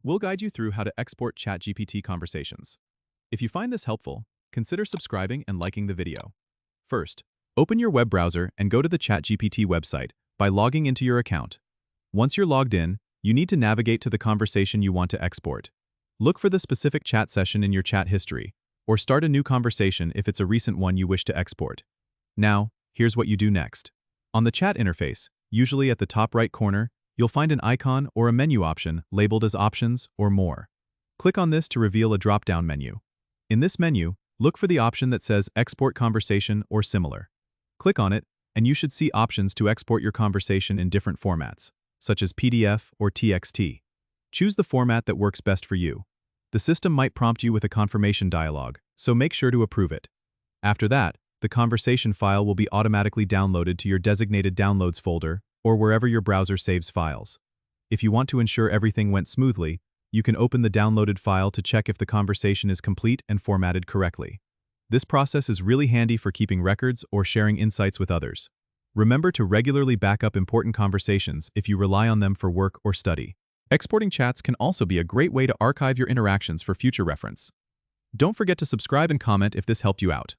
We'll guide you through how to export ChatGPT conversations. If you find this helpful, consider subscribing and liking the video. First, open your web browser and go to the ChatGPT website by logging into your account. Once you're logged in, you need to navigate to the conversation you want to export. Look for the specific chat session in your chat history, or start a new conversation if it's a recent one you wish to export. Now, here's what you do next. On the chat interface, usually at the top right corner, you'll find an icon or a menu option labeled as Options or More. Click on this to reveal a drop-down menu. In this menu, look for the option that says Export Conversation or Similar. Click on it, and you should see options to export your conversation in different formats, such as PDF or TXT. Choose the format that works best for you. The system might prompt you with a confirmation dialog, so make sure to approve it. After that, the conversation file will be automatically downloaded to your designated Downloads folder or wherever your browser saves files. If you want to ensure everything went smoothly, you can open the downloaded file to check if the conversation is complete and formatted correctly. This process is really handy for keeping records or sharing insights with others. Remember to regularly back up important conversations if you rely on them for work or study. Exporting chats can also be a great way to archive your interactions for future reference. Don't forget to subscribe and comment if this helped you out.